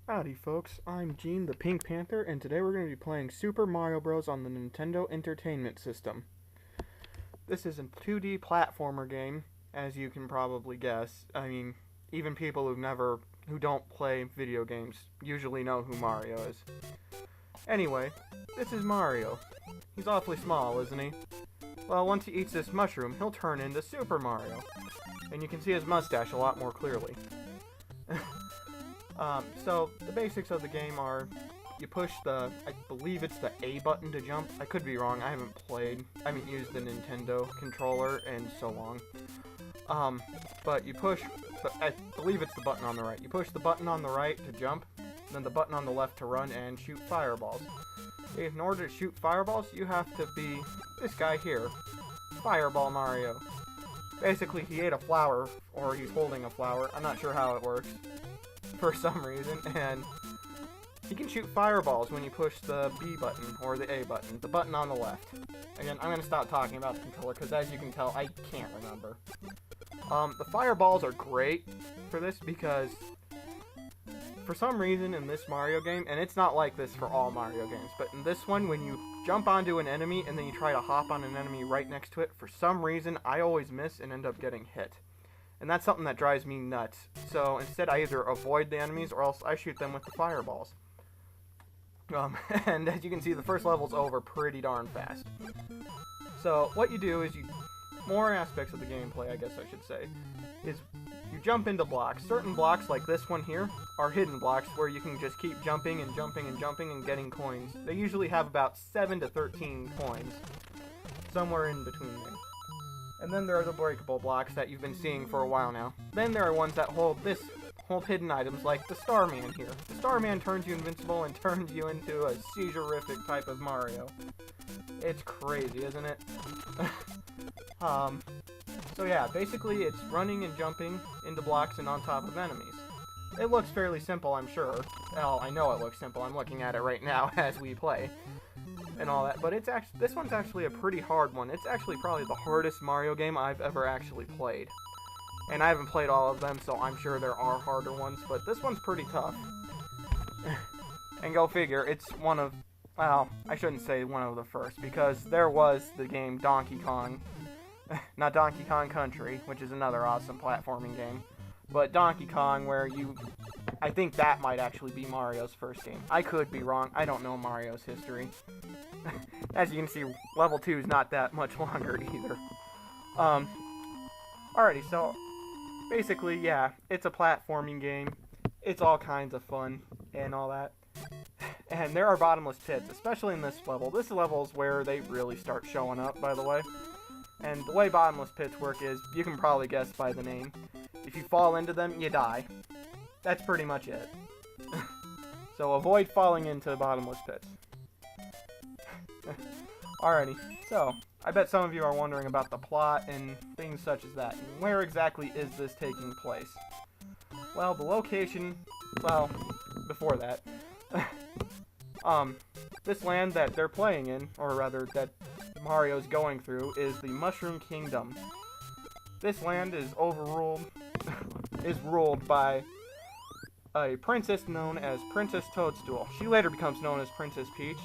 Howdy folks, I'm Gene the Pink Panther, and today we're going to be playing Super Mario Bros. On the Nintendo Entertainment System. This is a 2D platformer game, as you can probably guess. I mean, even people who don't play video games usually know who Mario is. Anyway, this is Mario. He's awfully small, isn't he? Well, once he eats this mushroom, he'll turn into Super Mario. And you can see his mustache a lot more clearly. So the basics of the game are you push I believe it's the A button to jump. I could be wrong, I haven't used the Nintendo controller in so long. But you push, I believe it's the button on the right. You push the button on the right to jump, then the button on the left to run and shoot fireballs. In order to shoot fireballs, you have to be this guy here, Fireball Mario. Basically, he ate a flower, or he's holding a flower, I'm not sure how it works. For some reason, and he can shoot fireballs when you push the B button, or the A button, the button on the left. Again, I'm going to stop talking about the controller, because as you can tell, I can't remember. The fireballs are great for this, because for some reason in this Mario game, and it's not like this for all Mario games, but in this one, when you jump onto an enemy, and then you try to hop on an enemy right next to it, for some reason, I always miss and end up getting hit. And that's something that drives me nuts. So instead I either avoid the enemies or else I shoot them with the fireballs. And as you can see, the first level's over pretty darn fast. So what you do is more aspects of the gameplay, I guess I should say, is you jump into blocks. Certain blocks, like this one here, are hidden blocks where you can just keep jumping and jumping and jumping and getting coins. They usually have about 7 to 13 coins, somewhere in between there. And then there are the breakable blocks that you've been seeing for a while now. Then there are ones that hold hidden items like the Starman here. The Starman turns you invincible and turns you into a seizure-rific type of Mario. It's crazy, isn't it? So yeah, basically it's running and jumping into blocks and on top of enemies. It looks fairly simple, I'm sure. Well, I know it looks simple. I'm looking at it right now as we play. And all that, but this one's actually a pretty hard one. It's actually probably the hardest Mario game I've ever actually played. And I haven't played all of them, so I'm sure there are harder ones, but this one's pretty tough. And go figure, it's one of, well, I shouldn't say one of the first, because there was the game Donkey Kong, not Donkey Kong Country, which is another awesome platforming game, but Donkey Kong where I think that might actually be Mario's first game. I could be wrong. I don't know Mario's history. As you can see, level 2 is not that much longer either. Alrighty, so basically, yeah, it's a platforming game. It's all kinds of fun and all that. And there are bottomless pits, especially in this level. This level is where they really start showing up, by the way. And the way bottomless pits work is, you can probably guess by the name. If you fall into them, you die. That's pretty much it. So avoid falling into bottomless pits. Alrighty, so I bet some of you are wondering about the plot and things such as that. And where exactly is this taking place? Well, the location, well, before that, this land that they're playing in, or rather that Mario's going through, is the Mushroom Kingdom. This land is ruled by a princess known as Princess Toadstool. She later becomes known as Princess Peach,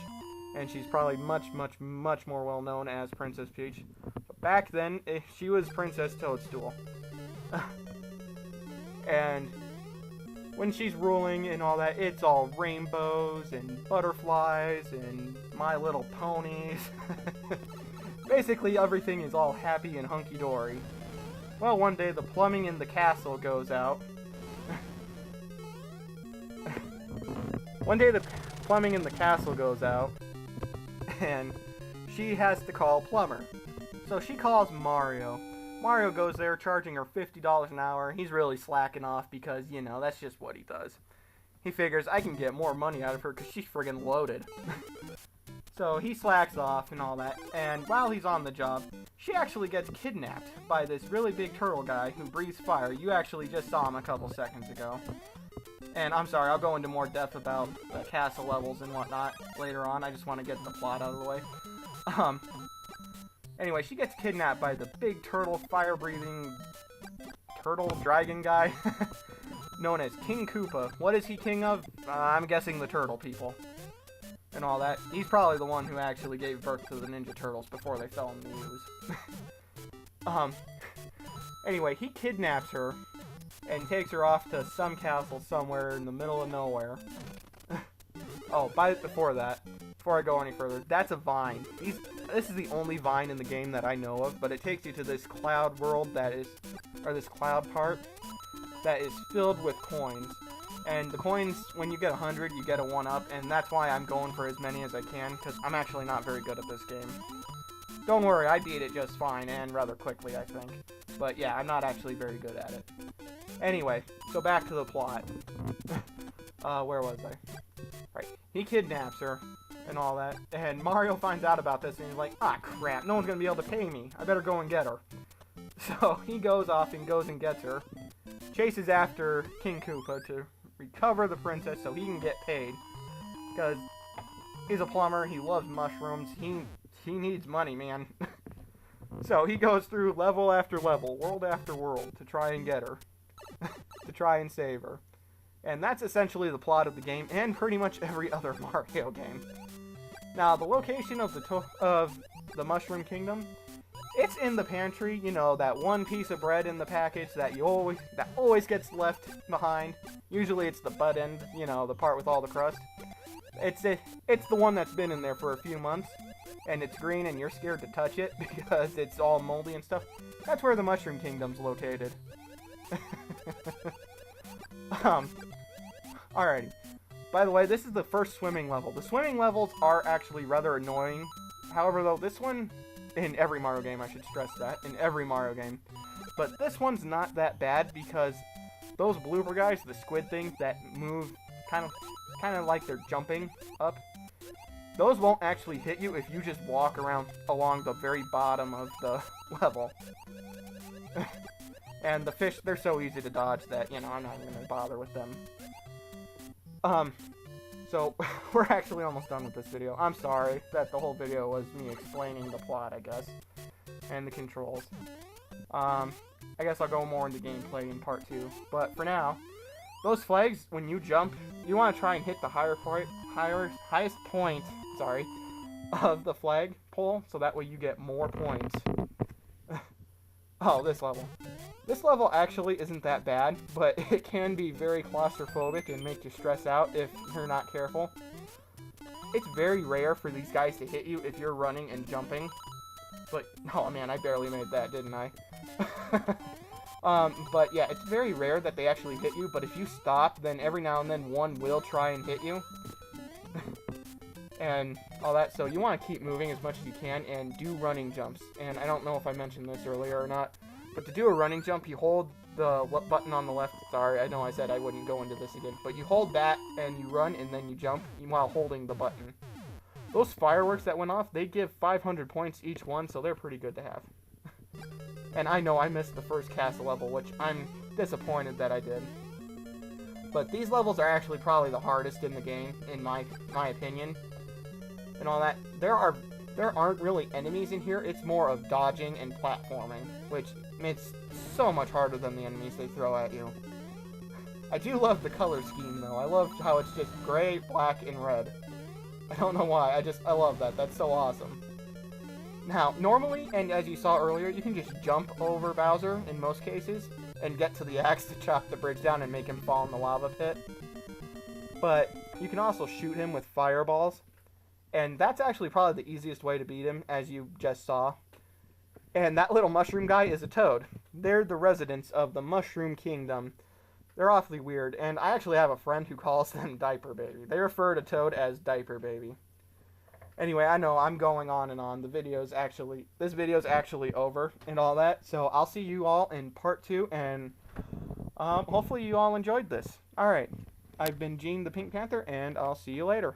and she's probably much more well known as Princess Peach. But back then, she was Princess Toadstool. And when she's ruling and all that, it's all rainbows and butterflies and My Little Ponies. Basically, everything is all happy and hunky-dory. Well, one day the plumbing in the castle goes out. One day the plumbing in the castle goes out, and she has to call a plumber. So she calls Mario. Mario goes there charging her $50 an hour. He's really slacking off because, you know, that's just what he does. He figures, I can get more money out of her because she's friggin' loaded. So he slacks off and all that, and while he's on the job, she actually gets kidnapped by this really big turtle guy who breathes fire. You actually just saw him a couple seconds ago. And I'm sorry, I'll go into more depth about the castle levels and whatnot later on. I just want to get the plot out of the way. Anyway, she gets kidnapped by the big turtle, fire-breathing turtle dragon guy. known as King Koopa. What is he king of? I'm guessing the turtle people. And all that. He's probably the one who actually gave birth to the Ninja Turtles before they fell in the ooze. Anyway, he kidnaps her and takes her off to some castle somewhere in the middle of nowhere. Oh, before I go any further, that's a vine. This is the only vine in the game that I know of, but it takes you to this cloud world or this cloud part that is filled with coins. And the coins, when you get 100, you get a 1-up, and that's why I'm going for as many as I can, because I'm actually not very good at this game. Don't worry, I beat it just fine, and rather quickly, I think. But yeah, I'm not actually very good at it. Anyway, so back to the plot. Where was I? Right, he kidnaps her, and all that, and Mario finds out about this, and he's like, ah, crap, no one's gonna be able to pay me. I better go and get her. So he goes off and goes and gets her, chases after King Koopa to recover the princess so he can get paid, because he's a plumber, he loves mushrooms, he needs money, man. So he goes through level after level, world after world, to try and get her, to try and save her. And that's essentially the plot of the game, and pretty much every other Mario game. Now, the location of the Mushroom Kingdom, it's in the pantry, you know, that one piece of bread in the package that always gets left behind. Usually it's the butt end, you know, the part with all the crust. It's the one that's been in there for a few months, and it's green and you're scared to touch it because it's all moldy and stuff. That's where the Mushroom Kingdom's located. Alrighty. By the way, this is the first swimming level. The swimming levels are actually rather annoying. However, though, this one, in every Mario game, I should stress that, in every Mario game. But this one's not that bad because those blooper guys, the squid things that move kind of like they're jumping up, those won't actually hit you if you just walk around along the very bottom of the level. And the fish, they're so easy to dodge that, you know, I'm not even going to bother with them. So, we're actually almost done with this video. I'm sorry that the whole video was me explaining the plot, I guess, and the controls. I guess I'll go more into gameplay in part 2. But for now, those flags, when you jump, you want to try and hit the highest point, of the flag pole, so that way you get more points. Oh, this level. This level actually isn't that bad, but it can be very claustrophobic and make you stress out if you're not careful. It's very rare for these guys to hit you if you're running and jumping. But, oh man, I barely made that, didn't I? But yeah, it's very rare that they actually hit you, but if you stop, then every now and then one will try and hit you. And all that, so you want to keep moving as much as you can and do running jumps. And I don't know if I mentioned this earlier or not, but to do a running jump, you hold the button on the left. Sorry, I know I said I wouldn't go into this again, but you hold that and you run and then you jump while holding the button. Those fireworks that went off, they give 500 points each one, so they're pretty good to have. And I know I missed the first castle level, which I'm disappointed that I did. But these levels are actually probably the hardest in the game, in my opinion. And all that. There aren't really enemies in here. It's more of dodging and platforming, which makes so much harder than the enemies they throw at you. I do love the color scheme, though. I love how it's just gray, black, and red. I don't know why. I love that. That's so awesome. Now, normally, and as you saw earlier, you can just jump over Bowser in most cases and get to the axe to chop the bridge down and make him fall in the lava pit. But you can also shoot him with fireballs. And that's actually probably the easiest way to beat him, as you just saw. And that little mushroom guy is a toad. They're the residents of the Mushroom Kingdom. They're awfully weird, and I actually have a friend who calls them Diaper Baby. They refer to Toad as Diaper Baby. Anyway, I know I'm going on and on. This video's actually over and all that. So I'll see you all in part 2, and hopefully you all enjoyed this. Alright, I've been Gene the Pink Panther, and I'll see you later.